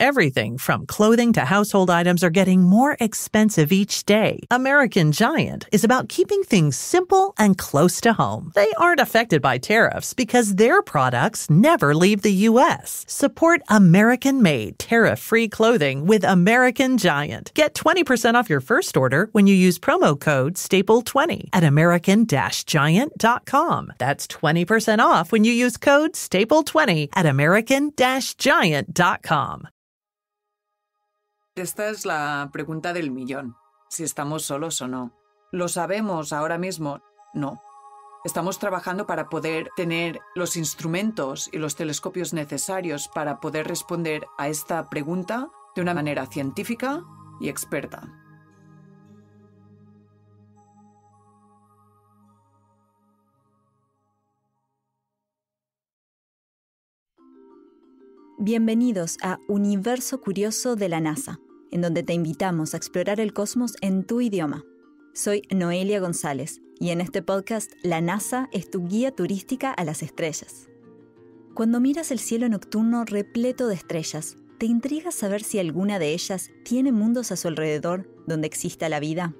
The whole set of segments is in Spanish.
Everything from clothing to household items are getting more expensive each day. American Giant is about keeping things simple and close to home. They aren't affected by tariffs because their products never leave the U.S. Support American-made, tariff-free clothing with American Giant. Get 20% off your first order when you use promo code STAPLE20 at american-giant.com. That's 20% off when you use code STAPLE20 at american-giant.com. Esta es la pregunta del millón. Si estamos solos o no. ¿Lo sabemos ahora mismo? No. Estamos trabajando para poder tener los instrumentos y los telescopios necesarios para poder responder a esta pregunta de una manera científica y experta. Bienvenidos a Universo Curioso de la NASA, en donde te invitamos a explorar el cosmos en tu idioma. Soy Noelia González y en este podcast la NASA es tu guía turística a las estrellas. Cuando miras el cielo nocturno repleto de estrellas, ¿te intriga saber si alguna de ellas tiene mundos a su alrededor donde exista la vida?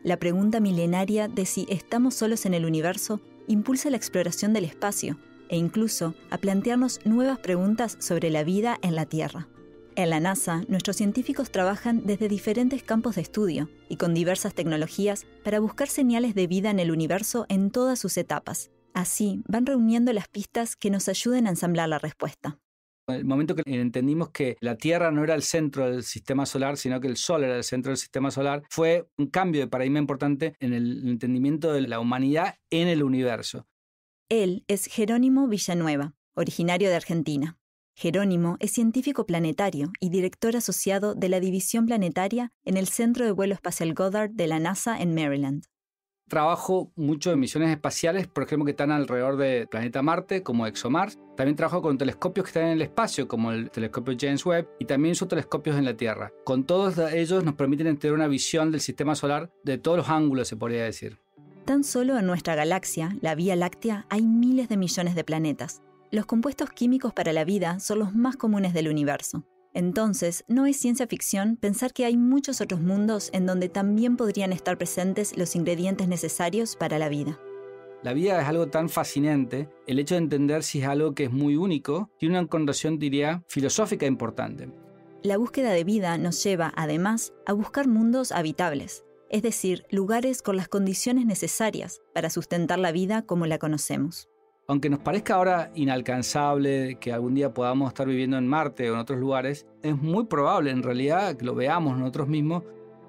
La pregunta milenaria de si estamos solos en el universo impulsa la exploración del espacio e incluso a plantearnos nuevas preguntas sobre la vida en la Tierra. En la NASA, nuestros científicos trabajan desde diferentes campos de estudio y con diversas tecnologías para buscar señales de vida en el universo en todas sus etapas. Así, van reuniendo las pistas que nos ayuden a ensamblar la respuesta. El momento que entendimos que la Tierra no era el centro del sistema solar, sino que el Sol era el centro del sistema solar, fue un cambio de paradigma importante en el entendimiento de la humanidad en el universo. Él es Jerónimo Villanueva, originario de Argentina. Jerónimo es científico planetario y director asociado de la División Planetaria en el Centro de Vuelo Espacial Goddard de la NASA en Maryland. Trabajo mucho en misiones espaciales, por ejemplo, que están alrededor del planeta Marte, como ExoMars. También trabajo con telescopios que están en el espacio, como el telescopio James Webb, y también sus telescopios en la Tierra. Con todos ellos nos permiten tener una visión del sistema solar de todos los ángulos, se podría decir. Tan solo en nuestra galaxia, la Vía Láctea, hay miles de millones de planetas. Los compuestos químicos para la vida son los más comunes del universo. Entonces, no es ciencia ficción pensar que hay muchos otros mundos en donde también podrían estar presentes los ingredientes necesarios para la vida. La vida es algo tan fascinante, el hecho de entender si es algo que es muy único, tiene una connotación, diría, filosófica importante. La búsqueda de vida nos lleva, además, a buscar mundos habitables, es decir, lugares con las condiciones necesarias para sustentar la vida como la conocemos. Aunque nos parezca ahora inalcanzable que algún día podamos estar viviendo en Marte o en otros lugares, es muy probable en realidad que lo veamos nosotros mismos.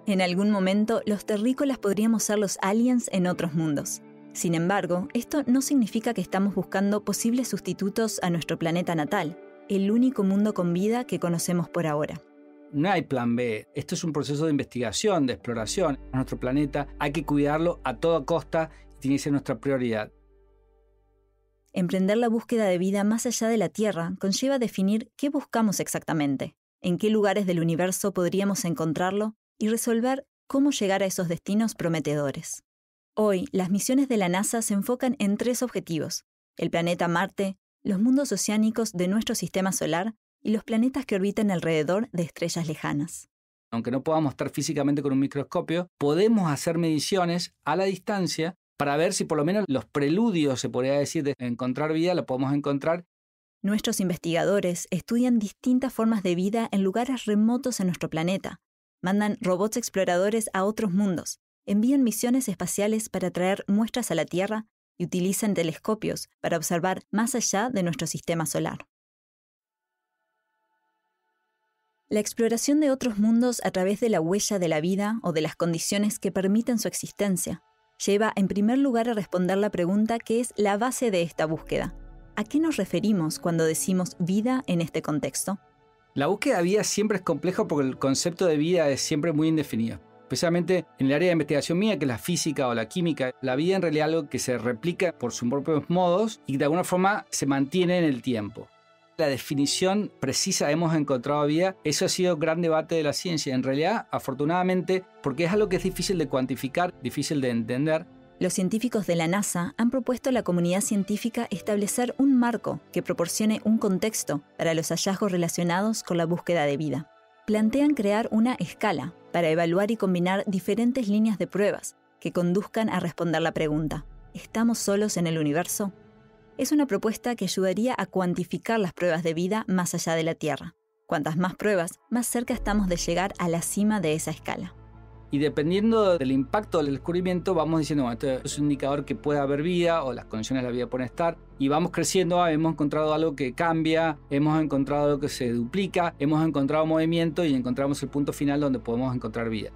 En algún momento, los terrícolas podríamos ser los aliens en otros mundos. Sin embargo, esto no significa que estamos buscando posibles sustitutos a nuestro planeta natal, el único mundo con vida que conocemos por ahora. No hay plan B. Esto es un proceso de investigación, de exploración. Nuestro planeta hay que cuidarlo a toda costa y tiene que ser nuestra prioridad. Emprender la búsqueda de vida más allá de la Tierra conlleva definir qué buscamos exactamente, en qué lugares del universo podríamos encontrarlo y resolver cómo llegar a esos destinos prometedores. Hoy, las misiones de la NASA se enfocan en 3 objetivos: el planeta Marte, los mundos oceánicos de nuestro sistema solar y los planetas que orbitan alrededor de estrellas lejanas. Aunque no podamos estar físicamente con un microscopio, podemos hacer mediciones a la distancia para ver si por lo menos los preludios, se podría decir, de encontrar vida, la podemos encontrar. Nuestros investigadores estudian distintas formas de vida en lugares remotos en nuestro planeta. Mandan robots exploradores a otros mundos, envían misiones espaciales para traer muestras a la Tierra y utilizan telescopios para observar más allá de nuestro sistema solar. La exploración de otros mundos a través de la huella de la vida o de las condiciones que permiten su existencia lleva en primer lugar a responder la pregunta que es la base de esta búsqueda. ¿A qué nos referimos cuando decimos vida en este contexto? La búsqueda de vida siempre es compleja porque el concepto de vida es siempre muy indefinido. Especialmente en el área de investigación mía, que es la física o la química, la vida en realidad es algo que se replica por sus propios modos y de alguna forma se mantiene en el tiempo. La definición precisa, hemos encontrado vida, eso ha sido un gran debate de la ciencia. En realidad, afortunadamente, porque es algo que es difícil de cuantificar, difícil de entender, Los científicos de la NASA han propuesto a la comunidad científica establecer un marco que proporcione un contexto para los hallazgos relacionados con la búsqueda de vida. Plantean crear una escala para evaluar y combinar diferentes líneas de pruebas que conduzcan a responder la pregunta: ¿estamos solos en el universo? Es una propuesta que ayudaría a cuantificar las pruebas de vida más allá de la Tierra. Cuantas más pruebas, más cerca estamos de llegar a la cima de esa escala. Y dependiendo del impacto del descubrimiento, vamos diciendo, bueno, esto es un indicador que puede haber vida o las condiciones de la vida pueden estar. Y vamos creciendo, hemos encontrado algo que cambia, hemos encontrado algo que se duplica, hemos encontrado movimiento y encontramos el punto final donde podemos encontrar vida.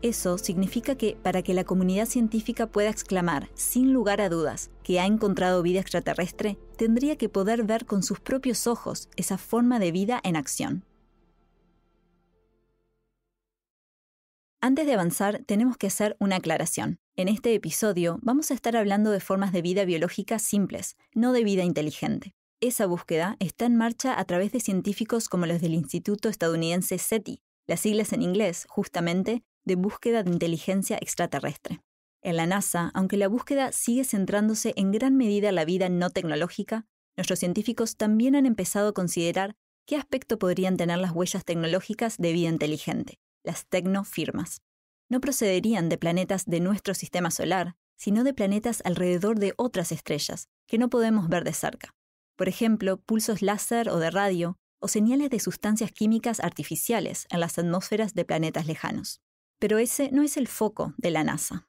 Eso significa que para que la comunidad científica pueda exclamar, sin lugar a dudas, que ha encontrado vida extraterrestre, tendría que poder ver con sus propios ojos esa forma de vida en acción. Antes de avanzar, tenemos que hacer una aclaración. En este episodio vamos a estar hablando de formas de vida biológica simples, no de vida inteligente. Esa búsqueda está en marcha a través de científicos como los del Instituto estadounidense SETI, las siglas en inglés, justamente, de búsqueda de inteligencia extraterrestre. En la NASA, aunque la búsqueda sigue centrándose en gran medida en la vida no tecnológica, nuestros científicos también han empezado a considerar qué aspecto podrían tener las huellas tecnológicas de vida inteligente, las tecnofirmas. No procederían de planetas de nuestro sistema solar, sino de planetas alrededor de otras estrellas, que no podemos ver de cerca. Por ejemplo, pulsos láser o de radio, o señales de sustancias químicas artificiales en las atmósferas de planetas lejanos. Pero ese no es el foco de la NASA.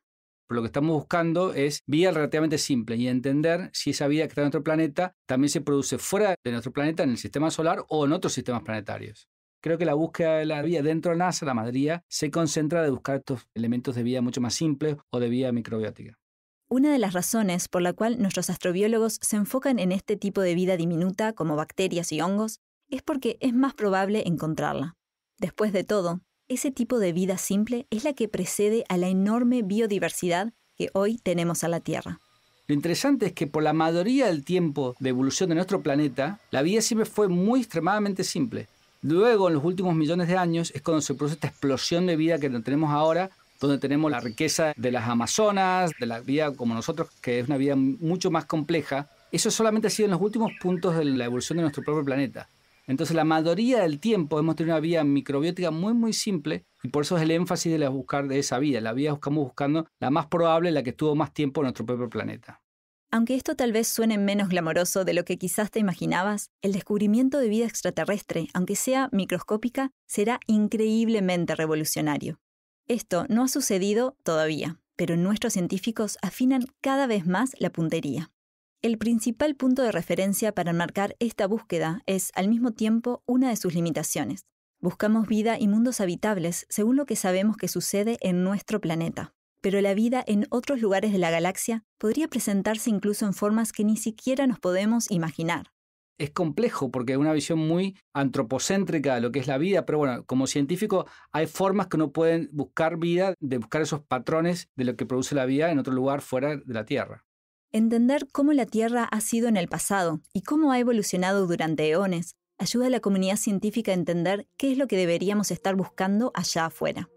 Lo que estamos buscando es vida relativamente simple y entender si esa vida que está en nuestro planeta también se produce fuera de nuestro planeta, en el sistema solar o en otros sistemas planetarios. Creo que la búsqueda de la vida dentro de la NASA, la mayoría, se concentra de buscar estos elementos de vida mucho más simples o de vida microbiótica. Una de las razones por la cual nuestros astrobiólogos se enfocan en este tipo de vida diminuta como bacterias y hongos es porque es más probable encontrarla. Después de todo, ese tipo de vida simple es la que precede a la enorme biodiversidad que hoy tenemos en la Tierra. Lo interesante es que por la mayoría del tiempo de evolución de nuestro planeta, la vida siempre fue muy extremadamente simple. Luego, en los últimos millones de años, es cuando se produce esta explosión de vida que tenemos ahora, donde tenemos la riqueza de las Amazonas, de la vida como nosotros, que es una vida mucho más compleja. Eso solamente ha sido en los últimos puntos de la evolución de nuestro propio planeta. Entonces, la mayoría del tiempo hemos tenido una vida microbiótica muy, muy simple, y por eso es el énfasis de la buscar de esa vida. La vida estamos buscando la más probable, la que estuvo más tiempo en nuestro propio planeta. Aunque esto tal vez suene menos glamoroso de lo que quizás te imaginabas, el descubrimiento de vida extraterrestre, aunque sea microscópica, será increíblemente revolucionario. Esto no ha sucedido todavía, pero nuestros científicos afinan cada vez más la puntería. El principal punto de referencia para enmarcar esta búsqueda es, al mismo tiempo, una de sus limitaciones. Buscamos vida y mundos habitables según lo que sabemos que sucede en nuestro planeta. Pero la vida en otros lugares de la galaxia podría presentarse incluso en formas que ni siquiera nos podemos imaginar. Es complejo porque es una visión muy antropocéntrica de lo que es la vida, pero bueno, como científico hay formas que uno puede buscar vida, de buscar esos patrones de lo que produce la vida en otro lugar fuera de la Tierra. Entender cómo la Tierra ha sido en el pasado y cómo ha evolucionado durante eones ayuda a la comunidad científica a entender qué es lo que deberíamos estar buscando allá afuera.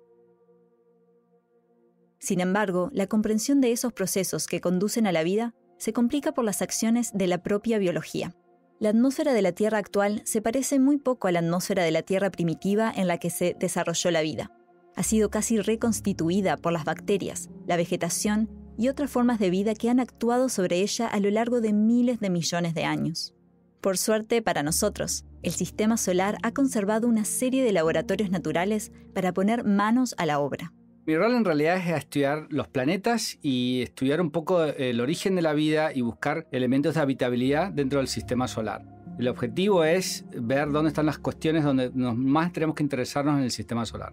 Sin embargo, la comprensión de esos procesos que conducen a la vida se complica por las acciones de la propia biología. La atmósfera de la Tierra actual se parece muy poco a la atmósfera de la Tierra primitiva en la que se desarrolló la vida. Ha sido casi reconstituida por las bacterias, la vegetación y otras formas de vida que han actuado sobre ella a lo largo de miles de millones de años. Por suerte para nosotros, el sistema solar ha conservado una serie de laboratorios naturales para poner manos a la obra. Mi rol en realidad es estudiar los planetas y estudiar un poco el origen de la vida y buscar elementos de habitabilidad dentro del sistema solar. El objetivo es ver dónde están las cuestiones donde más tenemos que interesarnos en el sistema solar.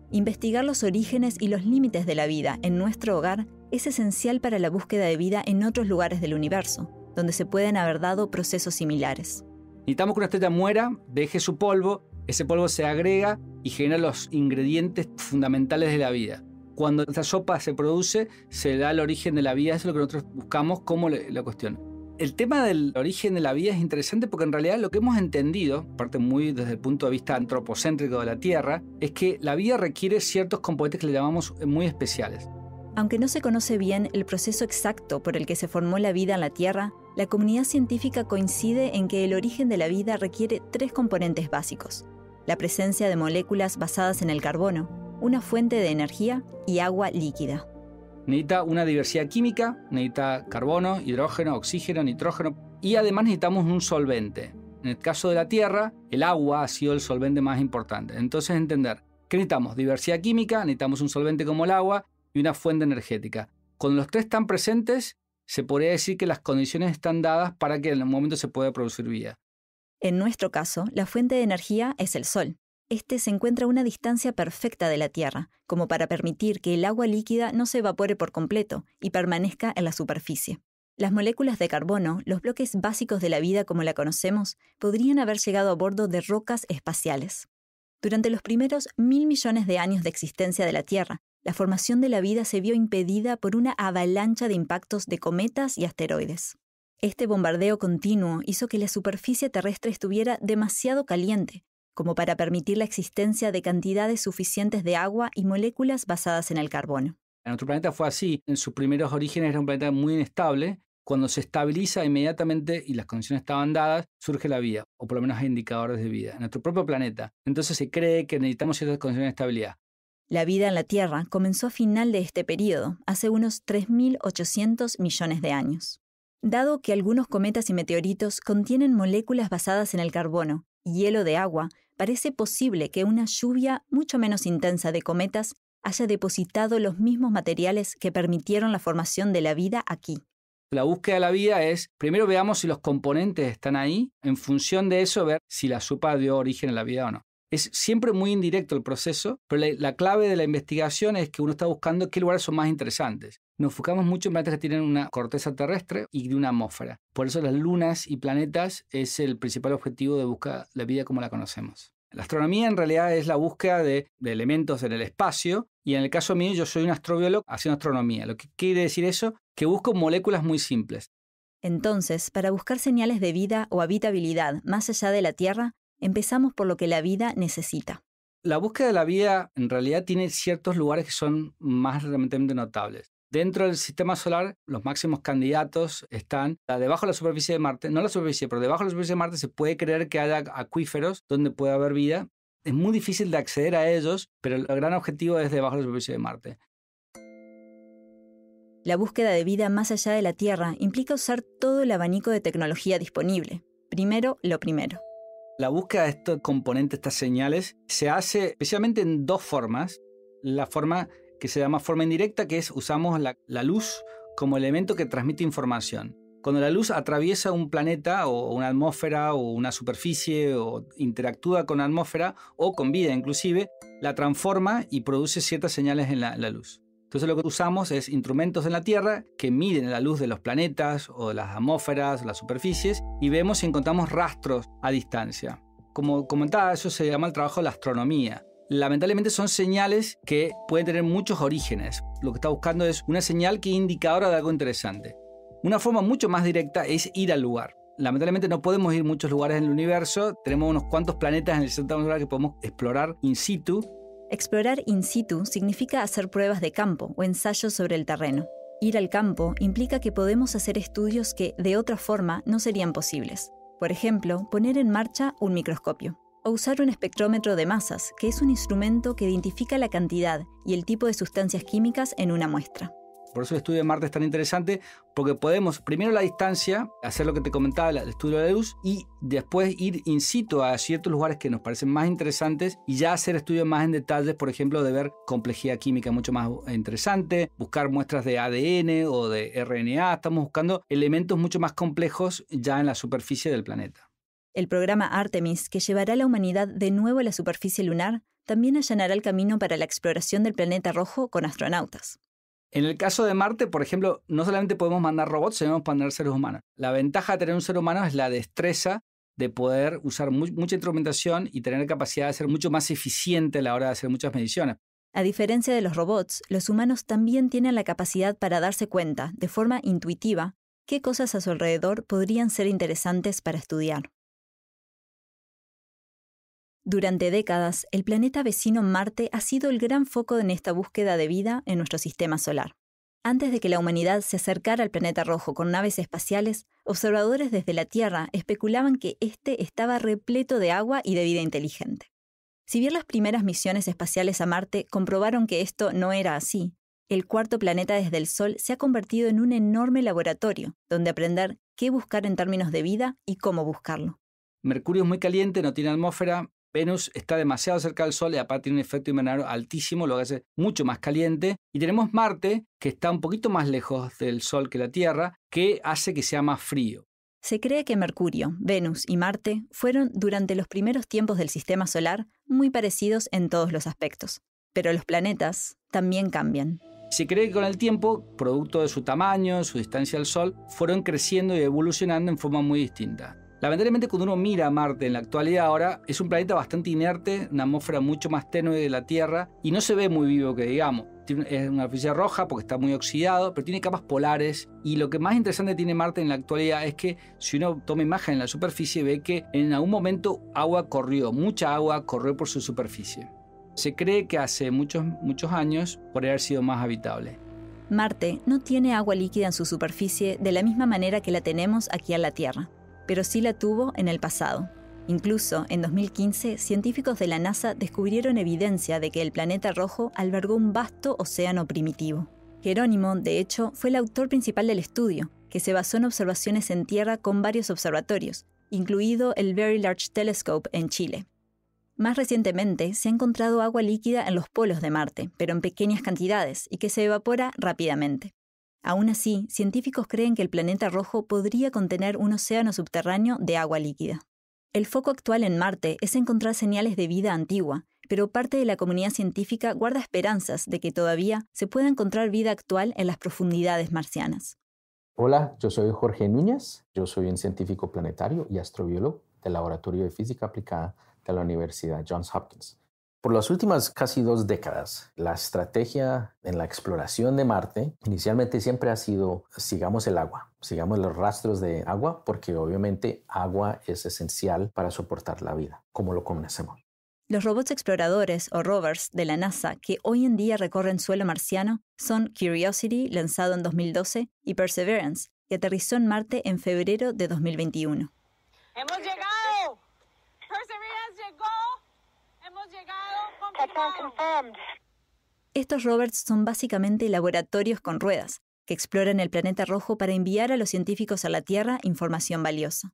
Investigar los orígenes y los límites de la vida en nuestro hogar es esencial para la búsqueda de vida en otros lugares del universo, donde se pueden haber dado procesos similares. Necesitamos que una estrella muera, deje su polvo, ese polvo se agrega y genera los ingredientes fundamentales de la vida. Cuando esta sopa se produce, se da el origen de la vida. Eso es lo que nosotros buscamos como la cuestión. El tema del origen de la vida es interesante porque en realidad lo que hemos entendido, parte muy desde el punto de vista antropocéntrico de la Tierra, es que la vida requiere ciertos componentes que le llamamos muy especiales. Aunque no se conoce bien el proceso exacto por el que se formó la vida en la Tierra, la comunidad científica coincide en que el origen de la vida requiere 3 componentes básicos: la presencia de moléculas basadas en el carbono, una fuente de energía y agua líquida. Necesita una diversidad química, necesita carbono, hidrógeno, oxígeno, nitrógeno y además necesitamos un solvente. En el caso de la Tierra, el agua ha sido el solvente más importante. Entonces entender que necesitamos diversidad química, necesitamos un solvente como el agua y una fuente energética. Cuando los 3 están presentes, se podría decir que las condiciones están dadas para que en un momento se pueda producir vida. En nuestro caso, la fuente de energía es el Sol. Este se encuentra a una distancia perfecta de la Tierra, como para permitir que el agua líquida no se evapore por completo y permanezca en la superficie. Las moléculas de carbono, los bloques básicos de la vida como la conocemos, podrían haber llegado a bordo de rocas espaciales. Durante los primeros 1.000 millones de años de existencia de la Tierra, la formación de la vida se vio impedida por una avalancha de impactos de cometas y asteroides. Este bombardeo continuo hizo que la superficie terrestre estuviera demasiado caliente, como para permitir la existencia de cantidades suficientes de agua y moléculas basadas en el carbono. Nuestro planeta fue así. En sus primeros orígenes era un planeta muy inestable. Cuando se estabiliza inmediatamente y las condiciones estaban dadas, surge la vida, o por lo menos hay indicadores de vida, en nuestro propio planeta. Entonces se cree que necesitamos ciertas condiciones de estabilidad. La vida en la Tierra comenzó a final de este periodo, hace unos 3.800 millones de años. Dado que algunos cometas y meteoritos contienen moléculas basadas en el carbono y hielo de agua, parece posible que una lluvia mucho menos intensa de cometas haya depositado los mismos materiales que permitieron la formación de la vida aquí. La búsqueda de la vida es, primero veamos si los componentes están ahí, en función de eso ver si la sopa dio origen a la vida o no. Es siempre muy indirecto el proceso, pero la clave de la investigación es que uno está buscando qué lugares son más interesantes. Nos enfocamos mucho en planetas que tienen una corteza terrestre y de una atmósfera. Por eso las lunas y planetas es el principal objetivo de buscar la vida como la conocemos. La astronomía en realidad es la búsqueda de elementos en el espacio y en el caso mío yo soy un astrobiólogo haciendo astronomía. Lo que quiere decir eso, que busco moléculas muy simples. Entonces, para buscar señales de vida o habitabilidad más allá de la Tierra, empezamos por lo que la vida necesita. La búsqueda de la vida en realidad tiene ciertos lugares que son más realmente notables. Dentro del sistema solar, los máximos candidatos están debajo de la superficie de Marte. No la superficie, pero debajo de la superficie de Marte se puede creer que haya acuíferos donde puede haber vida. Es muy difícil de acceder a ellos, pero el gran objetivo es debajo de la superficie de Marte. La búsqueda de vida más allá de la Tierra implica usar todo el abanico de tecnología disponible. Primero, lo primero. La búsqueda de estos componentes, estas señales, se hace especialmente en 2 formas. La forma que se llama forma indirecta, que es usamos la luz como elemento que transmite información. Cuando la luz atraviesa un planeta o una atmósfera o una superficie o interactúa con la atmósfera o con vida inclusive, la transforma y produce ciertas señales en la luz. Entonces lo que usamos es instrumentos en la Tierra que miden la luz de los planetas o de las atmósferas, las superficies, y vemos si encontramos rastros a distancia. Como comentaba, eso se llama el trabajo de la astronomía. Lamentablemente son señales que pueden tener muchos orígenes. Lo que está buscando es una señal que es indicadora de algo interesante. Una forma mucho más directa es ir al lugar. Lamentablemente no podemos ir a muchos lugares en el universo. Tenemos unos cuantos planetas en el sistema solar que podemos explorar in situ. Explorar in situ significa hacer pruebas de campo o ensayos sobre el terreno. Ir al campo implica que podemos hacer estudios que, de otra forma, no serían posibles. Por ejemplo, poner en marcha un microscopio. O usar un espectrómetro de masas, que es un instrumento que identifica la cantidad y el tipo de sustancias químicas en una muestra. Por eso el estudio de Marte es tan interesante, porque podemos, primero a la distancia, hacer lo que te comentaba, el estudio de la luz, y después ir in situ a ciertos lugares que nos parecen más interesantes y ya hacer estudios más en detalles, por ejemplo, de ver complejidad química mucho más interesante, buscar muestras de ADN o de RNA. Estamos buscando elementos mucho más complejos ya en la superficie del planeta. El programa Artemis, que llevará a la humanidad de nuevo a la superficie lunar, también allanará el camino para la exploración del planeta rojo con astronautas. En el caso de Marte, por ejemplo, no solamente podemos mandar robots, sino podemos mandar seres humanos. La ventaja de tener un ser humano es la destreza de poder usar mucha instrumentación y tener capacidad de ser mucho más eficiente a la hora de hacer muchas mediciones. A diferencia de los robots, los humanos también tienen la capacidad para darse cuenta, de forma intuitiva, qué cosas a su alrededor podrían ser interesantes para estudiar. Durante décadas, el planeta vecino Marte ha sido el gran foco en esta búsqueda de vida en nuestro sistema solar. Antes de que la humanidad se acercara al planeta rojo con naves espaciales, observadores desde la Tierra especulaban que este estaba repleto de agua y de vida inteligente. Si bien las primeras misiones espaciales a Marte comprobaron que esto no era así, el cuarto planeta desde el Sol se ha convertido en un enorme laboratorio, donde aprender qué buscar en términos de vida y cómo buscarlo. Mercurio es muy caliente, no tiene atmósfera. Venus está demasiado cerca del Sol y aparte tiene un efecto invernadero altísimo, lo que hace mucho más caliente. Y tenemos Marte, que está un poquito más lejos del Sol que la Tierra, que hace que sea más frío. Se cree que Mercurio, Venus y Marte fueron, durante los primeros tiempos del Sistema Solar, muy parecidos en todos los aspectos. Pero los planetas también cambian. Se cree que con el tiempo, producto de su tamaño, su distancia al Sol, fueron creciendo y evolucionando en forma muy distinta. Lamentablemente, cuando uno mira a Marte en la actualidad ahora, es un planeta bastante inerte, una atmósfera mucho más tenue de la Tierra y no se ve muy vivo, que digamos. Es una superficie roja porque está muy oxidado, pero tiene capas polares. Y lo que más interesante tiene Marte en la actualidad es que si uno toma imagen en la superficie, ve que en algún momento mucha agua corrió por su superficie. Se cree que hace muchos años podría haber sido más habitable. Marte no tiene agua líquida en su superficie de la misma manera que la tenemos aquí en la Tierra, pero sí la tuvo en el pasado. Incluso, en 2015, científicos de la NASA descubrieron evidencia de que el planeta rojo albergó un vasto océano primitivo. Jerónimo, de hecho, fue el autor principal del estudio, que se basó en observaciones en Tierra con varios observatorios, incluido el Very Large Telescope en Chile. Más recientemente, se ha encontrado agua líquida en los polos de Marte, pero en pequeñas cantidades y que se evapora rápidamente. Aún así, científicos creen que el planeta rojo podría contener un océano subterráneo de agua líquida. El foco actual en Marte es encontrar señales de vida antigua, pero parte de la comunidad científica guarda esperanzas de que todavía se pueda encontrar vida actual en las profundidades marcianas. Hola, yo soy Jorge Núñez, yo soy un científico planetario y astrobiólogo del Laboratorio de Física Aplicada de la Universidad Johns Hopkins. Por las últimas casi 2 décadas, la estrategia en la exploración de Marte inicialmente siempre ha sido sigamos el agua, sigamos los rastros de agua, porque obviamente agua es esencial para soportar la vida, como lo conocemos. Los robots exploradores o rovers de la NASA que hoy en día recorren suelo marciano son Curiosity, lanzado en 2012, y Perseverance, que aterrizó en Marte en febrero de 2021. ¡Hemos llegado! ¡Perseverance llegó! ¡Hemos llegado! ¡Confirmado! Estos rovers son básicamente laboratorios con ruedas, que exploran el planeta rojo para enviar a los científicos a la Tierra información valiosa.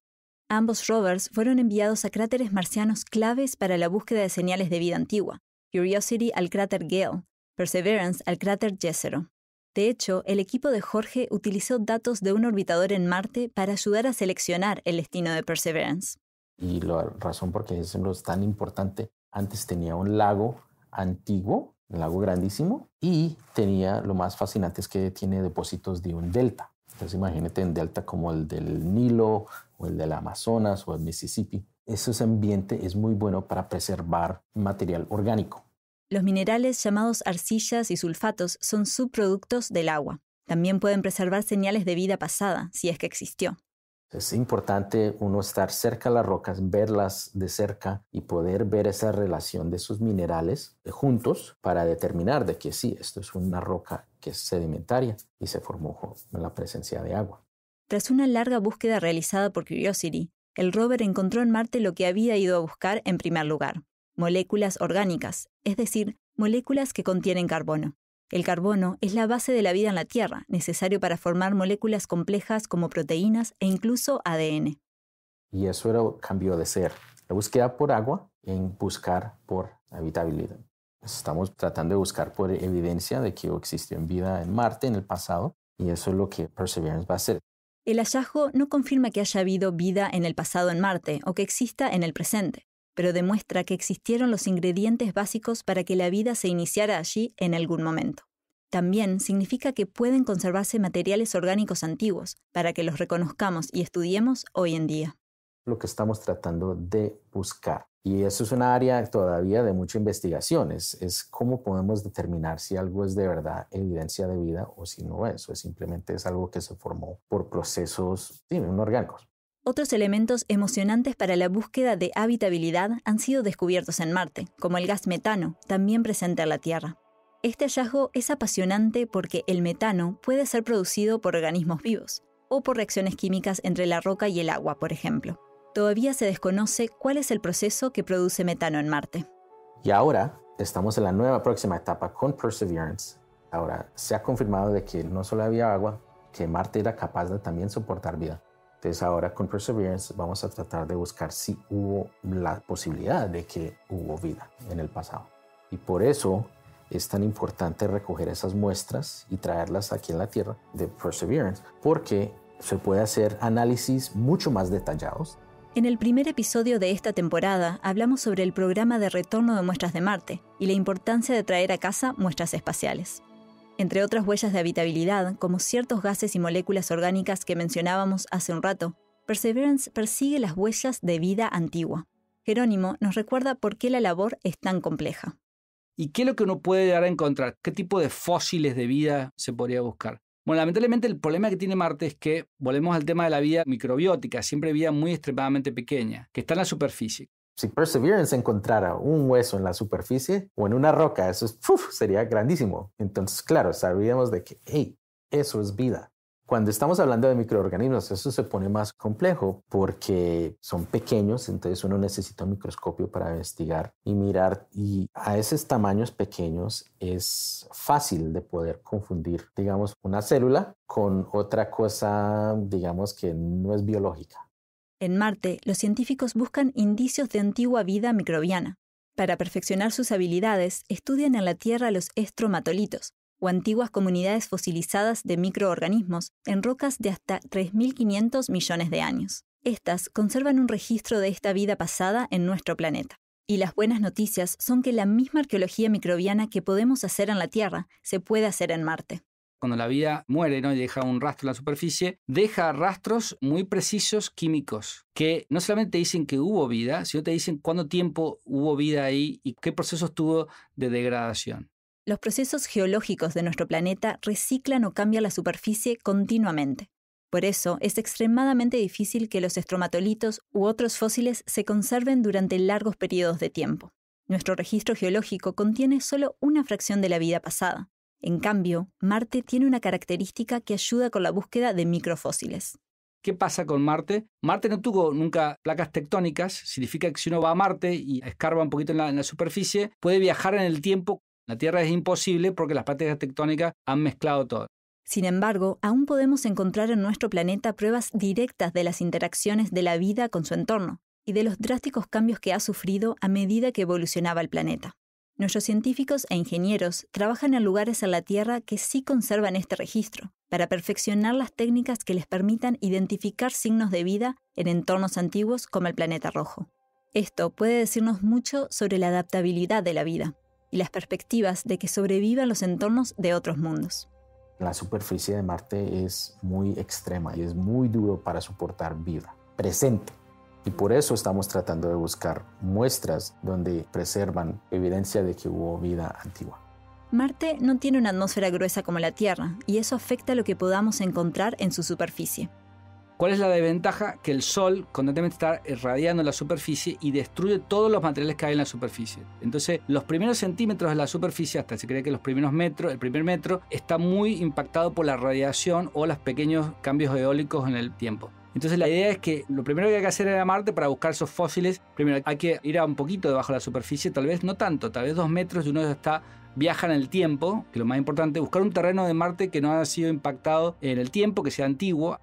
Ambos rovers fueron enviados a cráteres marcianos claves para la búsqueda de señales de vida antigua, Curiosity al cráter Gale, Perseverance al cráter Jezero. De hecho, el equipo de Jorge utilizó datos de un orbitador en Marte para ayudar a seleccionar el destino de Perseverance. Y la razón por qué eso es tan importante, antes tenía un lago antiguo, un lago grandísimo, y tenía, lo más fascinante es que tiene depósitos de un delta. Entonces imagínate un delta como el del Nilo, o el del Amazonas, o el Mississippi. Ese ambiente es muy bueno para preservar material orgánico. Los minerales llamados arcillas y sulfatos son subproductos del agua. También pueden preservar señales de vida pasada, si es que existió. Es importante uno estar cerca de las rocas, verlas de cerca y poder ver esa relación de sus minerales juntos para determinar de que sí, esto es una roca que es sedimentaria y se formó en la presencia de agua. Tras una larga búsqueda realizada por Curiosity, el rover encontró en Marte lo que había ido a buscar en primer lugar: moléculas orgánicas, es decir, moléculas que contienen carbono. El carbono es la base de la vida en la Tierra, necesario para formar moléculas complejas como proteínas e incluso ADN. Y eso cambió de ser la búsqueda por agua en buscar por habitabilidad. Estamos tratando de buscar por evidencia de que existió vida en Marte en el pasado, y eso es lo que Perseverance va a hacer. El hallazgo no confirma que haya habido vida en el pasado en Marte o que exista en el presente, pero demuestra que existieron los ingredientes básicos para que la vida se iniciara allí en algún momento. También significa que pueden conservarse materiales orgánicos antiguos para que los reconozcamos y estudiemos hoy en día. Lo que estamos tratando de buscar. Y eso es una área todavía de mucha investigación. Es cómo podemos determinar si algo es de verdad evidencia de vida o si no es. O simplemente es algo que se formó por procesos inorgánicos. Otros elementos emocionantes para la búsqueda de habitabilidad han sido descubiertos en Marte, como el gas metano, también presente en la Tierra. Este hallazgo es apasionante porque el metano puede ser producido por organismos vivos o por reacciones químicas entre la roca y el agua, por ejemplo. Todavía se desconoce cuál es el proceso que produce metano en Marte. Y ahora estamos en la nueva próxima etapa con Perseverance. Ahora se ha confirmado de que no solo había agua, que Marte era capaz de también soportar vida. Entonces ahora con Perseverance vamos a tratar de buscar si hubo la posibilidad de que hubo vida en el pasado. Y por eso es tan importante recoger esas muestras y traerlas aquí en la Tierra de Perseverance, porque se puede hacer análisis mucho más detallados. En el primer episodio de esta temporada hablamos sobre el programa de retorno de muestras de Marte y la importancia de traer a casa muestras espaciales. Entre otras huellas de habitabilidad, como ciertos gases y moléculas orgánicas que mencionábamos hace un rato, Perseverance persigue las huellas de vida antigua. Jerónimo nos recuerda por qué la labor es tan compleja. ¿Y qué es lo que uno puede llegar a encontrar? ¿Qué tipo de fósiles de vida se podría buscar? Bueno, lamentablemente el problema que tiene Marte es que, volvemos al tema de la vida microbiótica, siempre vida muy extremadamente pequeña, que está en la superficie. Si Perseverance encontrara un hueso en la superficie o en una roca, eso sería grandísimo. Entonces, claro, sabríamos de que, eso es vida. Cuando estamos hablando de microorganismos, eso se pone más complejo porque son pequeños, entonces uno necesita un microscopio para investigar y mirar. Y a esos tamaños pequeños es fácil de poder confundir, digamos, una célula con otra cosa, digamos, que no es biológica. En Marte, los científicos buscan indicios de antigua vida microbiana. Para perfeccionar sus habilidades, estudian en la Tierra los estromatolitos, o antiguas comunidades fosilizadas de microorganismos en rocas de hasta 3.500 millones de años. Estas conservan un registro de esta vida pasada en nuestro planeta. Y las buenas noticias son que la misma arqueología microbiana que podemos hacer en la Tierra se puede hacer en Marte. Cuando la vida muere, ¿no?, y deja un rastro en la superficie, deja rastros muy precisos químicos que no solamente te dicen que hubo vida, sino te dicen cuánto tiempo hubo vida ahí y qué procesos tuvo de degradación. Los procesos geológicos de nuestro planeta reciclan o cambian la superficie continuamente. Por eso, es extremadamente difícil que los estromatolitos u otros fósiles se conserven durante largos periodos de tiempo. Nuestro registro geológico contiene solo una fracción de la vida pasada. En cambio, Marte tiene una característica que ayuda con la búsqueda de microfósiles. ¿Qué pasa con Marte? Marte no tuvo nunca placas tectónicas, significa que si uno va a Marte y escarba un poquito en la superficie, puede viajar en el tiempo. La Tierra es imposible porque las placas tectónicas han mezclado todo. Sin embargo, aún podemos encontrar en nuestro planeta pruebas directas de las interacciones de la vida con su entorno y de los drásticos cambios que ha sufrido a medida que evolucionaba el planeta. Nuestros científicos e ingenieros trabajan en lugares en la Tierra que sí conservan este registro, para perfeccionar las técnicas que les permitan identificar signos de vida en entornos antiguos como el planeta rojo. Esto puede decirnos mucho sobre la adaptabilidad de la vida y las perspectivas de que sobrevivan los entornos de otros mundos. La superficie de Marte es muy extrema y es muy duro para soportar vida presente. Y por eso estamos tratando de buscar muestras donde preservan evidencia de que hubo vida antigua. Marte no tiene una atmósfera gruesa como la Tierra, y eso afecta lo que podamos encontrar en su superficie. ¿Cuál es la desventaja? Que el Sol constantemente está irradiando la superficie y destruye todos los materiales que hay en la superficie. Entonces, los primeros centímetros de la superficie, hasta se cree que los primeros metros, el primer metro, está muy impactado por la radiación o los pequeños cambios eólicos en el tiempo. Entonces la idea es que lo primero que hay que hacer en Marte para buscar esos fósiles, primero hay que ir a un poquito debajo de la superficie, tal vez no tanto, tal vez 2 metros y uno viaja en el tiempo, que lo más importante, buscar un terreno de Marte que no haya sido impactado en el tiempo, que sea antiguo.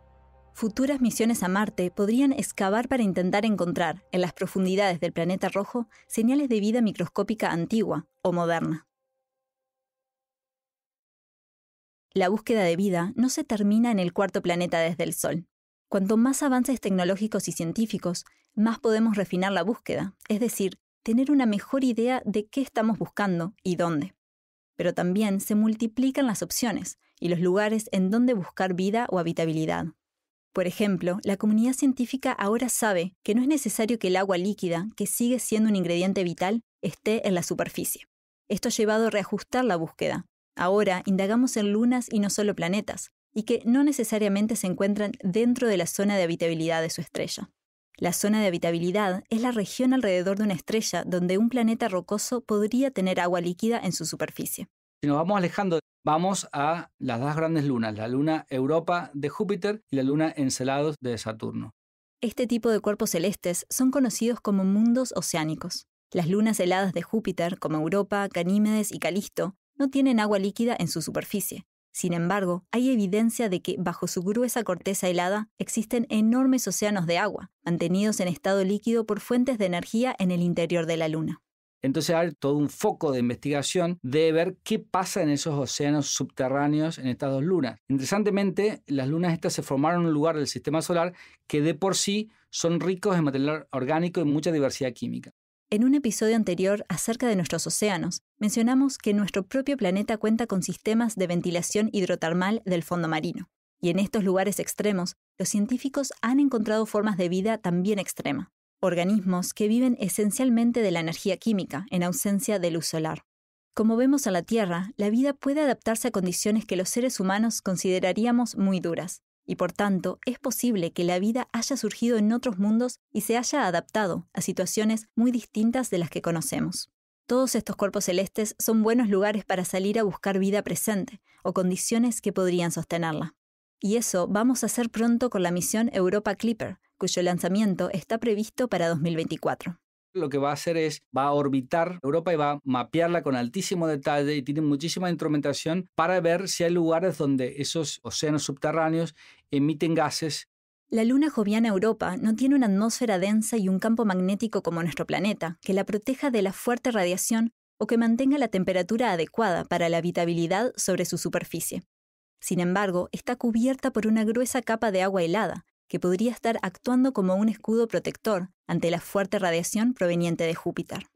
Futuras misiones a Marte podrían excavar para intentar encontrar, en las profundidades del planeta rojo, señales de vida microscópica antigua o moderna. La búsqueda de vida no se termina en el cuarto planeta desde el Sol. Cuanto más avances tecnológicos y científicos, más podemos refinar la búsqueda, es decir, tener una mejor idea de qué estamos buscando y dónde. Pero también se multiplican las opciones y los lugares en donde buscar vida o habitabilidad. Por ejemplo, la comunidad científica ahora sabe que no es necesario que el agua líquida, que sigue siendo un ingrediente vital, esté en la superficie. Esto ha llevado a reajustar la búsqueda. Ahora indagamos en lunas y no solo planetas, y que no necesariamente se encuentran dentro de la zona de habitabilidad de su estrella. La zona de habitabilidad es la región alrededor de una estrella donde un planeta rocoso podría tener agua líquida en su superficie. Si nos vamos alejando, vamos a las dos grandes lunas, la luna Europa de Júpiter y la luna Enceladus de Saturno. Este tipo de cuerpos celestes son conocidos como mundos oceánicos. Las lunas heladas de Júpiter, como Europa, Ganímedes y Calisto, no tienen agua líquida en su superficie. Sin embargo, hay evidencia de que bajo su gruesa corteza helada existen enormes océanos de agua, mantenidos en estado líquido por fuentes de energía en el interior de la Luna. Entonces hay todo un foco de investigación de ver qué pasa en esos océanos subterráneos en estas dos lunas. Interesantemente, las lunas estas se formaron en un lugar del sistema solar que de por sí son ricos en material orgánico y mucha diversidad química. En un episodio anterior acerca de nuestros océanos, mencionamos que nuestro propio planeta cuenta con sistemas de ventilación hidrotermal del fondo marino. Y en estos lugares extremos, los científicos han encontrado formas de vida también extrema. Organismos que viven esencialmente de la energía química, en ausencia de luz solar. Como vemos en la Tierra, la vida puede adaptarse a condiciones que los seres humanos consideraríamos muy duras, y por tanto es posible que la vida haya surgido en otros mundos y se haya adaptado a situaciones muy distintas de las que conocemos. Todos estos cuerpos celestes son buenos lugares para salir a buscar vida presente, o condiciones que podrían sostenerla. Y eso vamos a hacer pronto con la misión Europa Clipper, cuyo lanzamiento está previsto para 2024. Lo que va a hacer es, va a orbitar Europa y va a mapearla con altísimo detalle y tiene muchísima instrumentación para ver si hay lugares donde esos océanos subterráneos emiten gases. La luna joviana Europa no tiene una atmósfera densa y un campo magnético como nuestro planeta, que la proteja de la fuerte radiación o que mantenga la temperatura adecuada para la habitabilidad sobre su superficie. Sin embargo, está cubierta por una gruesa capa de agua helada, que podría estar actuando como un escudo protector ante la fuerte radiación proveniente de Júpiter.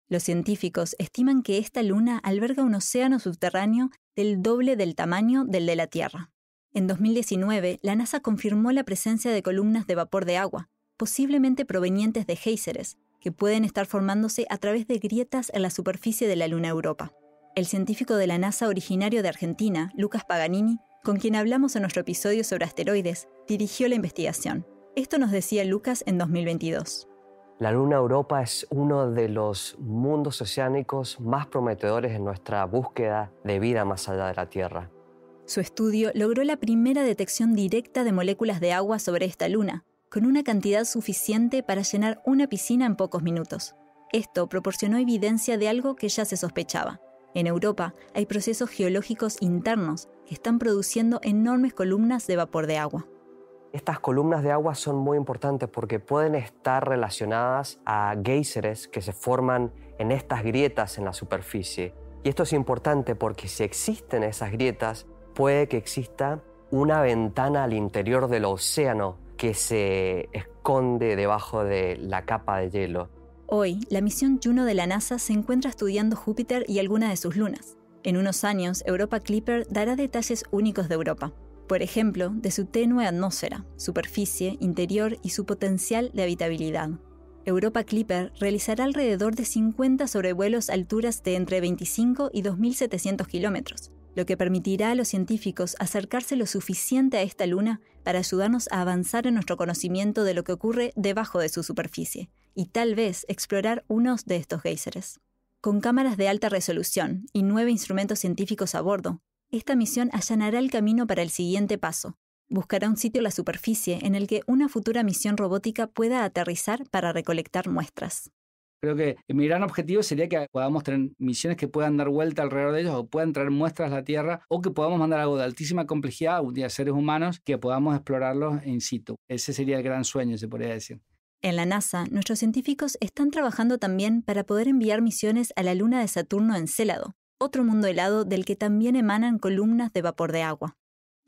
Los científicos estiman que esta luna alberga un océano subterráneo del doble del tamaño del de la Tierra. En 2019, la NASA confirmó la presencia de columnas de vapor de agua, posiblemente provenientes de géiseres, que pueden estar formándose a través de grietas en la superficie de la luna Europa. El científico de la NASA originario de Argentina, Lucas Paganini, con quien hablamos en nuestro episodio sobre asteroides, dirigió la investigación. Esto nos decía Lucas en 2022. La luna Europa es uno de los mundos oceánicos más prometedores en nuestra búsqueda de vida más allá de la Tierra. Su estudio logró la primera detección directa de moléculas de agua sobre esta luna, con una cantidad suficiente para llenar una piscina en pocos minutos. Esto proporcionó evidencia de algo que ya se sospechaba. En Europa hay procesos geológicos internos que están produciendo enormes columnas de vapor de agua. Estas columnas de agua son muy importantes porque pueden estar relacionadas a géiseres que se forman en estas grietas en la superficie. Y esto es importante porque si existen esas grietas, puede que exista una ventana al interior del océano que se esconde debajo de la capa de hielo. Hoy, la misión Juno de la NASA se encuentra estudiando Júpiter y algunas de sus lunas. En unos años, Europa Clipper dará detalles únicos de Europa. Por ejemplo, de su tenue atmósfera, superficie, interior y su potencial de habitabilidad. Europa Clipper realizará alrededor de 50 sobrevuelos a alturas de entre 25 y 2.700 kilómetros, lo que permitirá a los científicos acercarse lo suficiente a esta luna para ayudarnos a avanzar en nuestro conocimiento de lo que ocurre debajo de su superficie, y tal vez explorar unos de estos géiseres. Con cámaras de alta resolución y 9 instrumentos científicos a bordo, esta misión allanará el camino para el siguiente paso. Buscará un sitio en la superficie en el que una futura misión robótica pueda aterrizar para recolectar muestras. Creo que mi gran objetivo sería que podamos tener misiones que puedan dar vuelta alrededor de ellos o puedan traer muestras a la Tierra o que podamos mandar algo de altísima complejidad a seres humanos que podamos explorarlos in situ. Ese sería el gran sueño, se podría decir. En la NASA, nuestros científicos están trabajando también para poder enviar misiones a la luna de Saturno Encélado, otro mundo helado del que también emanan columnas de vapor de agua.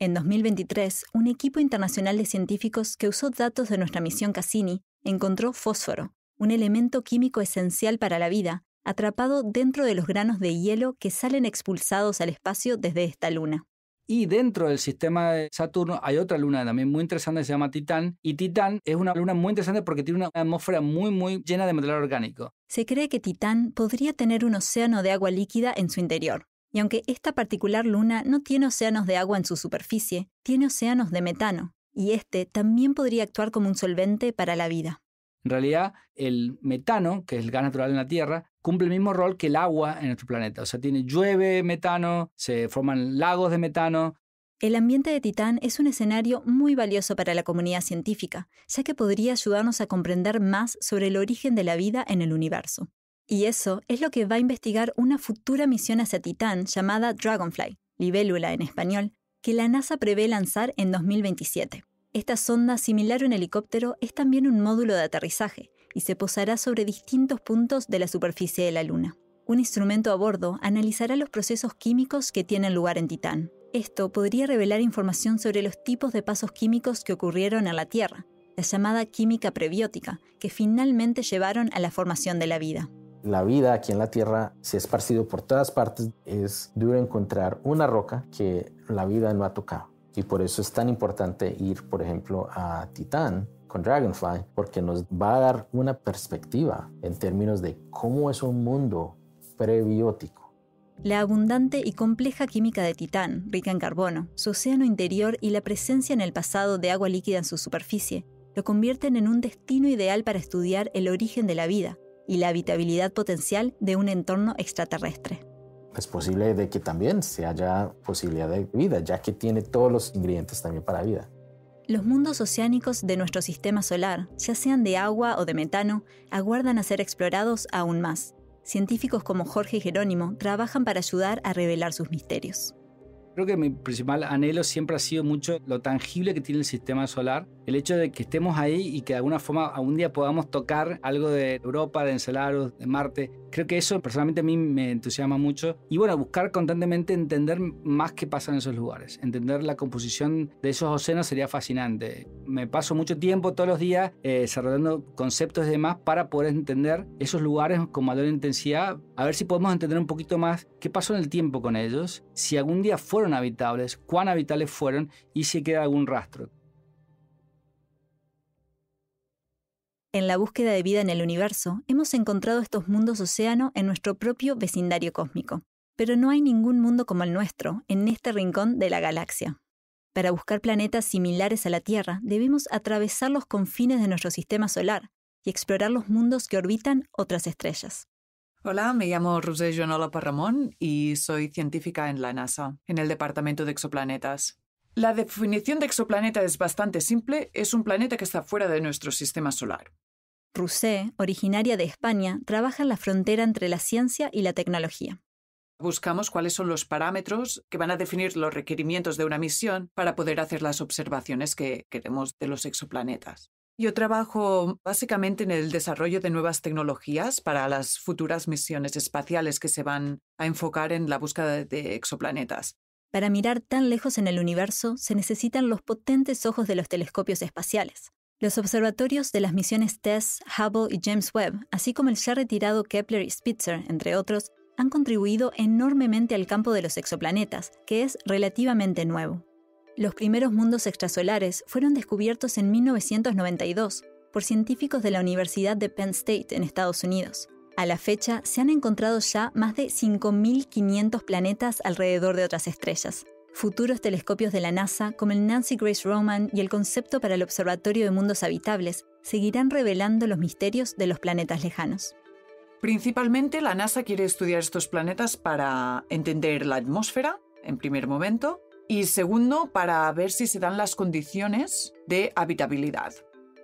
En 2023, un equipo internacional de científicos que usó datos de nuestra misión Cassini encontró fósforo, un elemento químico esencial para la vida, atrapado dentro de los granos de hielo que salen expulsados al espacio desde esta luna. Y dentro del sistema de Saturno hay otra luna también muy interesante que se llama Titán. Y Titán es una luna muy interesante porque tiene una atmósfera muy llena de material orgánico. Se cree que Titán podría tener un océano de agua líquida en su interior. Y aunque esta particular luna no tiene océanos de agua en su superficie, tiene océanos de metano. Y este también podría actuar como un solvente para la vida. En realidad, el metano, que es el gas natural en la Tierra, cumple el mismo rol que el agua en nuestro planeta. O sea, llueve metano, se forman lagos de metano. El ambiente de Titán es un escenario muy valioso para la comunidad científica, ya que podría ayudarnos a comprender más sobre el origen de la vida en el universo. Y eso es lo que va a investigar una futura misión hacia Titán llamada Dragonfly, libélula en español, que la NASA prevé lanzar en 2027. Esta sonda, similar a un helicóptero, es también un módulo de aterrizaje y se posará sobre distintos puntos de la superficie de la Luna. Un instrumento a bordo analizará los procesos químicos que tienen lugar en Titán. Esto podría revelar información sobre los tipos de pasos químicos que ocurrieron en la Tierra, la llamada química prebiótica, que finalmente llevaron a la formación de la vida. La vida aquí en la Tierra se ha esparcido por todas partes. Es duro encontrar una roca que la vida no ha tocado. Y por eso es tan importante ir, por ejemplo, a Titán con Dragonfly, porque nos va a dar una perspectiva en términos de cómo es un mundo prebiótico. La abundante y compleja química de Titán, rica en carbono, su océano interior y la presencia en el pasado de agua líquida en su superficie, lo convierten en un destino ideal para estudiar el origen de la vida y la habitabilidad potencial de un entorno extraterrestre. Es posible de que también se haya posibilidad de vida, ya que tiene todos los ingredientes también para vida. Los mundos oceánicos de nuestro sistema solar, ya sean de agua o de metano, aguardan a ser explorados aún más. Científicos como Jorge Jerónimo trabajan para ayudar a revelar sus misterios. Creo que mi principal anhelo siempre ha sido mucho lo tangible que tiene el sistema solar. El hecho de que estemos ahí y que de alguna forma algún día podamos tocar algo de Europa, de Enceladus, de Marte. Creo que eso personalmente a mí me entusiasma mucho. Y bueno, buscar constantemente entender más qué pasa en esos lugares. Entender la composición de esos océanos sería fascinante. Me paso mucho tiempo todos los días desarrollando conceptos y demás para poder entender esos lugares con mayor intensidad. A ver si podemos entender un poquito más qué pasó en el tiempo con ellos. Si algún día fueron habitables, cuán habitables fueron y si queda algún rastro. En la búsqueda de vida en el universo, hemos encontrado estos mundos océano en nuestro propio vecindario cósmico. Pero no hay ningún mundo como el nuestro en este rincón de la galaxia. Para buscar planetas similares a la Tierra, debemos atravesar los confines de nuestro sistema solar y explorar los mundos que orbitan otras estrellas. Hola, me llamo Roser Joanola Parramon y soy científica en la NASA, en el Departamento de Exoplanetas. La definición de exoplaneta es bastante simple, es un planeta que está fuera de nuestro sistema solar. Roser, originaria de España, trabaja en la frontera entre la ciencia y la tecnología. Buscamos cuáles son los parámetros que van a definir los requerimientos de una misión para poder hacer las observaciones que queremos de los exoplanetas. Yo trabajo básicamente en el desarrollo de nuevas tecnologías para las futuras misiones espaciales que se van a enfocar en la búsqueda de exoplanetas. Para mirar tan lejos en el universo se necesitan los potentes ojos de los telescopios espaciales. Los observatorios de las misiones TESS, Hubble y James Webb, así como el ya retirado Kepler y Spitzer, entre otros, han contribuido enormemente al campo de los exoplanetas, que es relativamente nuevo. Los primeros mundos extrasolares fueron descubiertos en 1992 por científicos de la Universidad de Penn State en Estados Unidos. A la fecha, se han encontrado ya más de 5.500 planetas alrededor de otras estrellas. Futuros telescopios de la NASA, como el Nancy Grace Roman y el concepto para el Observatorio de Mundos Habitables, seguirán revelando los misterios de los planetas lejanos. Principalmente, la NASA quiere estudiar estos planetas para entender la atmósfera, en primer momento, y segundo, para ver si se dan las condiciones de habitabilidad.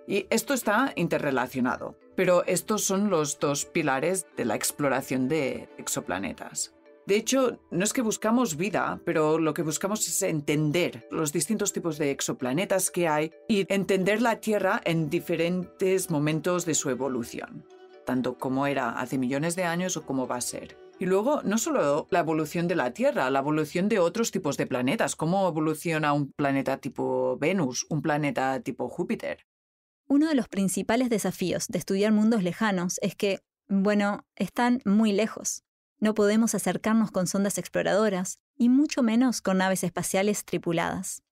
Y esto está interrelacionado, pero estos son los dos pilares de la exploración de exoplanetas. De hecho, no es que buscamos vida, pero lo que buscamos es entender los distintos tipos de exoplanetas que hay y entender la Tierra en diferentes momentos de su evolución, tanto como era hace millones de años o cómo va a ser. Y luego, no solo la evolución de la Tierra, la evolución de otros tipos de planetas, cómo evoluciona un planeta tipo Venus, un planeta tipo Júpiter. Uno de los principales desafíos de estudiar mundos lejanos es que, están muy lejos. No podemos acercarnos con sondas exploradoras, y mucho menos con naves espaciales tripuladas.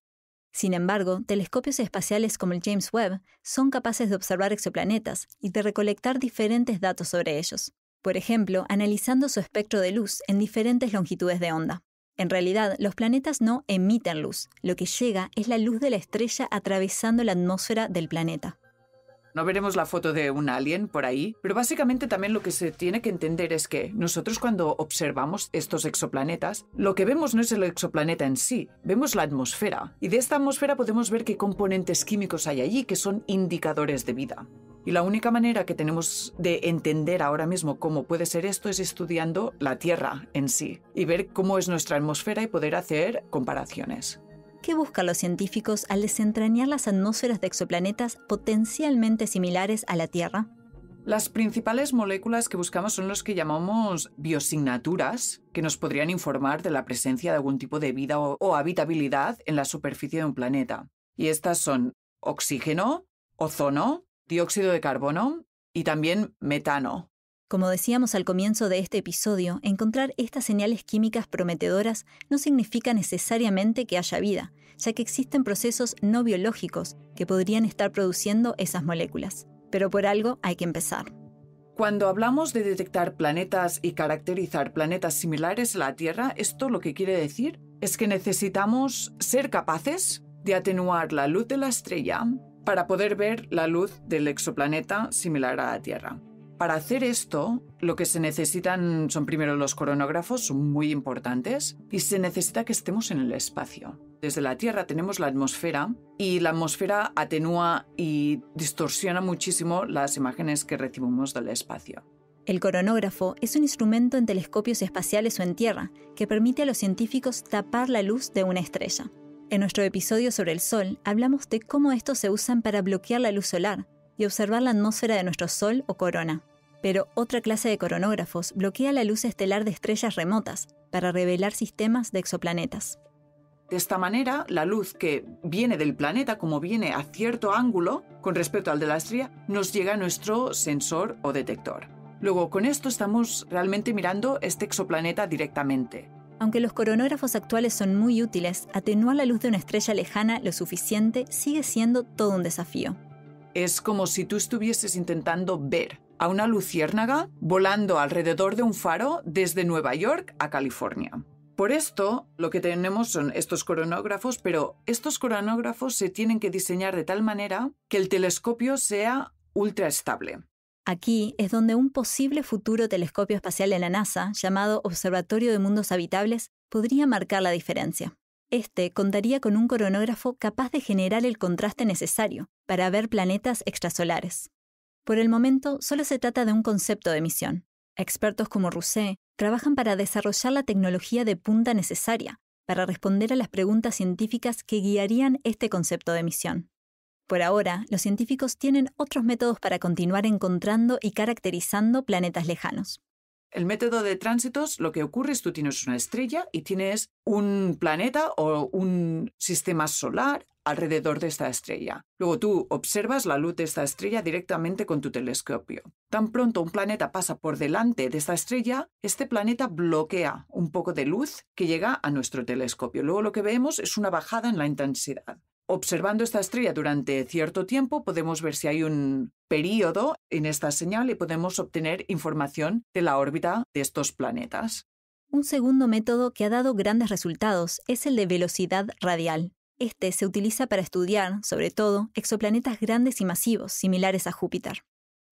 Sin embargo, telescopios espaciales como el James Webb son capaces de observar exoplanetas y de recolectar diferentes datos sobre ellos. Por ejemplo, analizando su espectro de luz en diferentes longitudes de onda. En realidad, los planetas no emiten luz. Lo que llega es la luz de la estrella atravesando la atmósfera del planeta. No veremos la foto de un alien por ahí, pero básicamente también lo que se tiene que entender es que nosotros cuando observamos estos exoplanetas, lo que vemos no es el exoplaneta en sí, vemos la atmósfera. Y de esta atmósfera podemos ver qué componentes químicos hay allí que son indicadores de vida. Y la única manera que tenemos de entender ahora mismo cómo puede ser esto es estudiando la Tierra en sí y ver cómo es nuestra atmósfera y poder hacer comparaciones. ¿Qué buscan los científicos al desentrañar las atmósferas de exoplanetas potencialmente similares a la Tierra? Las principales moléculas que buscamos son los que llamamos biosignaturas, que nos podrían informar de la presencia de algún tipo de vida o habitabilidad en la superficie de un planeta. Y estas son oxígeno, ozono, dióxido de carbono y también metano. Como decíamos al comienzo de este episodio, encontrar estas señales químicas prometedoras no significa necesariamente que haya vida, ya que existen procesos no biológicos que podrían estar produciendo esas moléculas. Pero por algo hay que empezar. Cuando hablamos de detectar planetas y caracterizar planetas similares a la Tierra, esto lo que quiere decir es que necesitamos ser capaces de atenuar la luz de la estrella para poder ver la luz del exoplaneta similar a la Tierra. Para hacer esto, lo que se necesitan son primero los coronógrafos, son muy importantes, y se necesita que estemos en el espacio. Desde la Tierra tenemos la atmósfera, y la atmósfera atenúa y distorsiona muchísimo las imágenes que recibimos del espacio. El coronógrafo es un instrumento en telescopios espaciales o en tierra que permite a los científicos tapar la luz de una estrella. En nuestro episodio sobre el Sol, hablamos de cómo estos se usan para bloquear la luz solar y observar la atmósfera de nuestro Sol o corona. Pero otra clase de coronógrafos bloquea la luz estelar de estrellas remotas para revelar sistemas de exoplanetas. De esta manera, la luz que viene del planeta, como viene a cierto ángulo con respecto al de la estrella, nos llega a nuestro sensor o detector. Luego, con esto estamos realmente mirando este exoplaneta directamente. Aunque los coronógrafos actuales son muy útiles, atenuar la luz de una estrella lejana lo suficiente sigue siendo todo un desafío. Es como si tú estuvieses intentando ver a una luciérnaga volando alrededor de un faro desde Nueva York a California. Por esto, lo que tenemos son estos coronógrafos, pero estos coronógrafos se tienen que diseñar de tal manera que el telescopio sea ultra estable. Aquí es donde un posible futuro telescopio espacial de la NASA, llamado Observatorio de Mundos Habitables, podría marcar la diferencia. Este contaría con un coronógrafo capaz de generar el contraste necesario para ver planetas extrasolares. Por el momento, solo se trata de un concepto de misión. Expertos como Rousset trabajan para desarrollar la tecnología de punta necesaria para responder a las preguntas científicas que guiarían este concepto de misión. Por ahora, los científicos tienen otros métodos para continuar encontrando y caracterizando planetas lejanos. El método de tránsitos, lo que ocurre es tú tienes una estrella y tienes un planeta o un sistema solar alrededor de esta estrella. Luego tú observas la luz de esta estrella directamente con tu telescopio. Tan pronto un planeta pasa por delante de esta estrella, este planeta bloquea un poco de luz que llega a nuestro telescopio. Luego lo que vemos es una bajada en la intensidad. Observando esta estrella durante cierto tiempo, podemos ver si hay un período en esta señal y podemos obtener información de la órbita de estos planetas. Un segundo método que ha dado grandes resultados es el de velocidad radial. Este se utiliza para estudiar, sobre todo, exoplanetas grandes y masivos, similares a Júpiter.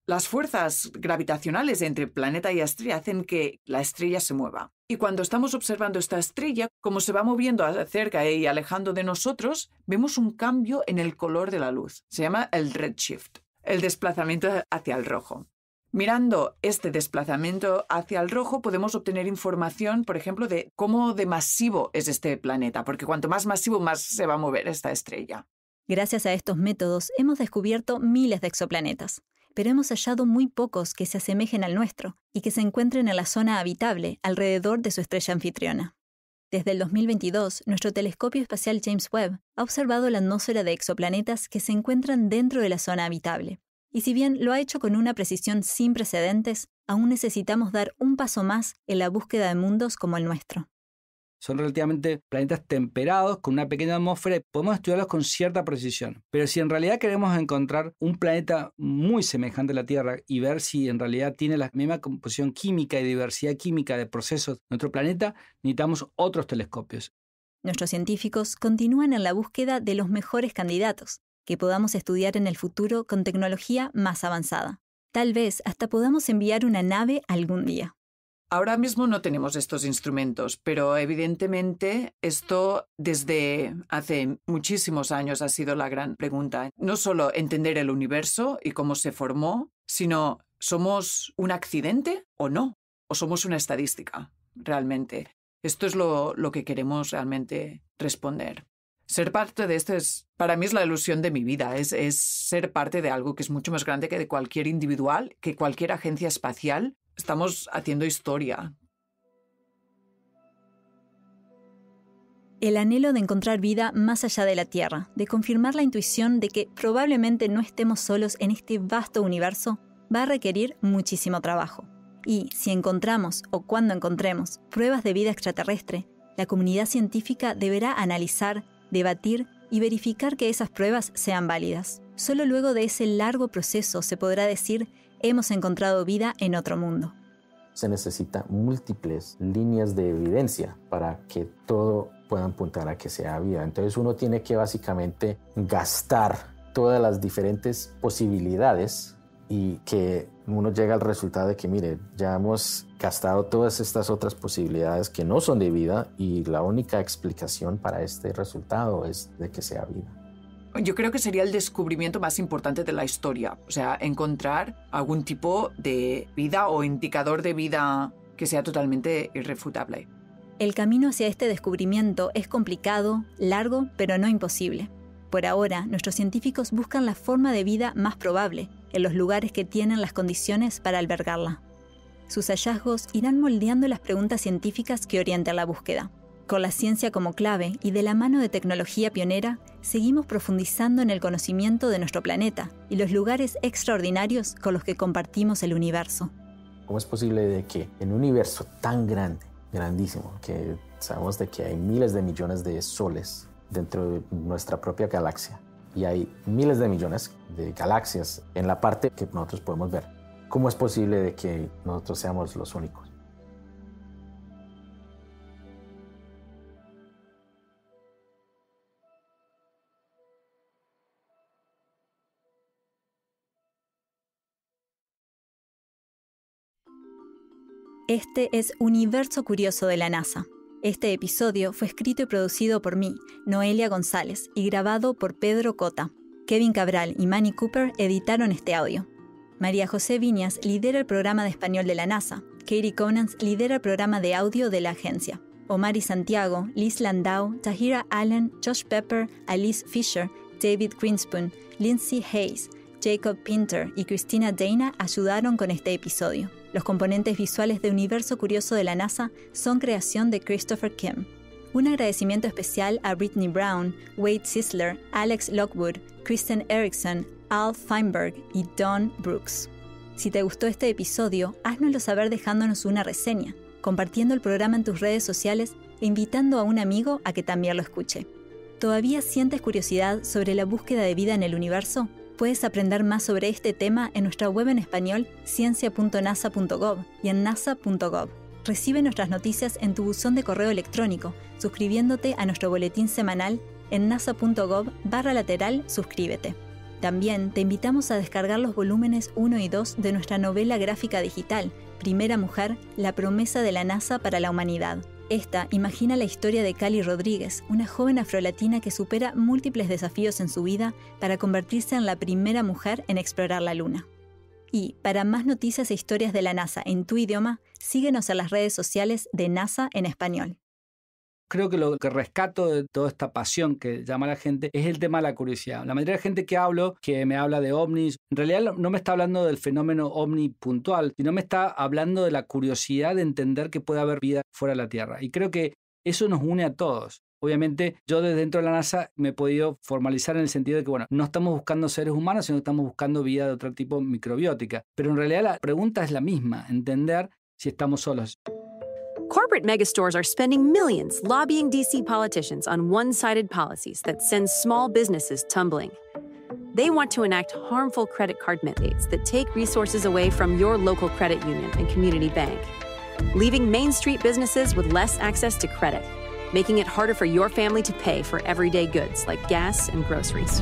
Las fuerzas gravitacionales entre planeta y estrella hacen que la estrella se mueva. Y cuando estamos observando esta estrella, como se va moviendo cerca y alejando de nosotros, vemos un cambio en el color de la luz. Se llama el redshift, el desplazamiento hacia el rojo. Mirando este desplazamiento hacia el rojo podemos obtener información, por ejemplo, de cómo de masivo es este planeta, porque cuanto más masivo, más se va a mover esta estrella. Gracias a estos métodos hemos descubierto miles de exoplanetas, pero hemos hallado muy pocos que se asemejen al nuestro y que se encuentren en la zona habitable alrededor de su estrella anfitriona. Desde el 2022, nuestro telescopio espacial James Webb ha observado la atmósfera de exoplanetas que se encuentran dentro de la zona habitable. Y si bien lo ha hecho con una precisión sin precedentes, aún necesitamos dar un paso más en la búsqueda de mundos como el nuestro. Son relativamente planetas temperados con una pequeña atmósfera y podemos estudiarlos con cierta precisión. Pero si en realidad queremos encontrar un planeta muy semejante a la Tierra y ver si en realidad tiene la misma composición química y diversidad química de procesos de nuestro planeta, necesitamos otros telescopios. Nuestros científicos continúan en la búsqueda de los mejores candidatos, que podamos estudiar en el futuro con tecnología más avanzada. Tal vez hasta podamos enviar una nave algún día. Ahora mismo no tenemos estos instrumentos, pero evidentemente esto desde hace muchísimos años ha sido la gran pregunta. No solo entender el universo y cómo se formó, sino ¿somos un accidente o no? ¿O somos una estadística realmente? Esto es lo que queremos realmente responder. Ser parte de esto para mí es la ilusión de mi vida, es ser parte de algo que es mucho más grande que de cualquier individual, que cualquier agencia espacial. Estamos haciendo historia. El anhelo de encontrar vida más allá de la Tierra, de confirmar la intuición de que probablemente no estemos solos en este vasto universo, va a requerir muchísimo trabajo. Y si encontramos, o cuando encontremos, pruebas de vida extraterrestre, la comunidad científica deberá analizar, debatir y verificar que esas pruebas sean válidas. Solo luego de ese largo proceso se podrá decir hemos encontrado vida en otro mundo. Se necesita múltiples líneas de evidencia para que todo pueda apuntar a que sea vida. Entonces uno tiene que básicamente gastar todas las diferentes posibilidades y que uno llega al resultado de que, mire, ya hemos gastado todas estas otras posibilidades que no son de vida y la única explicación para este resultado es de que sea vida. Yo creo que sería el descubrimiento más importante de la historia, o sea, encontrar algún tipo de vida o indicador de vida que sea totalmente irrefutable. El camino hacia este descubrimiento es complicado, largo, pero no imposible. Por ahora, nuestros científicos buscan la forma de vida más probable, en los lugares que tienen las condiciones para albergarla. Sus hallazgos irán moldeando las preguntas científicas que orientan la búsqueda. Con la ciencia como clave y de la mano de tecnología pionera, seguimos profundizando en el conocimiento de nuestro planeta y los lugares extraordinarios con los que compartimos el universo. ¿Cómo es posible de que en un universo tan grande, grandísimo, que sabemos de que hay miles de millones de soles dentro de nuestra propia galaxia y hay miles de millones de galaxias en la parte que nosotros podemos ver? ¿Cómo es posible de que nosotros seamos los únicos? Este es Universo Curioso de la NASA. Este episodio fue escrito y producido por mí, Noelia González, y grabado por Pedro Cota. Kevin Cabral y Manny Cooper editaron este audio. María José Viñas lidera el programa de español de la NASA. Katie Conans lidera el programa de audio de la agencia. Omar y Santiago, Liz Landau, Tahira Allen, Josh Pepper, Alice Fisher, David Greenspoon, Lindsay Hayes, Jacob Pinter y Christina Dana ayudaron con este episodio. Los componentes visuales de Universo Curioso de la NASA son creación de Christopher Kim. Un agradecimiento especial a Brittany Brown, Wade Sisler, Alex Lockwood, Kristen Erickson, Al Feinberg y Don Brooks. Si te gustó este episodio, háznoslo saber dejándonos una reseña, compartiendo el programa en tus redes sociales e invitando a un amigo a que también lo escuche. ¿Todavía sientes curiosidad sobre la búsqueda de vida en el universo? Puedes aprender más sobre este tema en nuestra web en español ciencia.nasa.gov y en nasa.gov. Recibe nuestras noticias en tu buzón de correo electrónico, suscribiéndote a nuestro boletín semanal en nasa.gov/suscríbete. También te invitamos a descargar los volúmenes 1 y 2 de nuestra novela gráfica digital, Primera Mujer, la promesa de la NASA para la humanidad. Esta imagina la historia de Cali Rodríguez, una joven afrolatina que supera múltiples desafíos en su vida para convertirse en la primera mujer en explorar la Luna. Y para más noticias e historias de la NASA en tu idioma, síguenos en las redes sociales de NASA en español. Creo que lo que rescato de toda esta pasión que llama a la gente es el tema de la curiosidad. La mayoría de la gente que hablo, que me habla de ovnis, en realidad no me está hablando del fenómeno ovni puntual, sino me está hablando de la curiosidad de entender que puede haber vida fuera de la Tierra. Y creo que eso nos une a todos. Obviamente, yo desde dentro de la NASA me he podido formalizar en el sentido de que, bueno, no estamos buscando seres humanos, sino que estamos buscando vida de otro tipo microbiótica. Pero en realidad la pregunta es la misma, entender si estamos solos. Corporate megastores are spending millions lobbying DC politicians on one-sided policies that send small businesses tumbling. They want to enact harmful credit card mandates that take resources away from your local credit union and community bank, leaving Main Street businesses with less access to credit, making it harder for your family to pay for everyday goods like gas and groceries.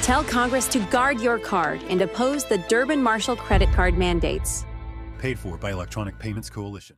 Tell Congress to guard your card and oppose the Durbin-Marshall credit card mandates. Paid for by Electronic Payments Coalition.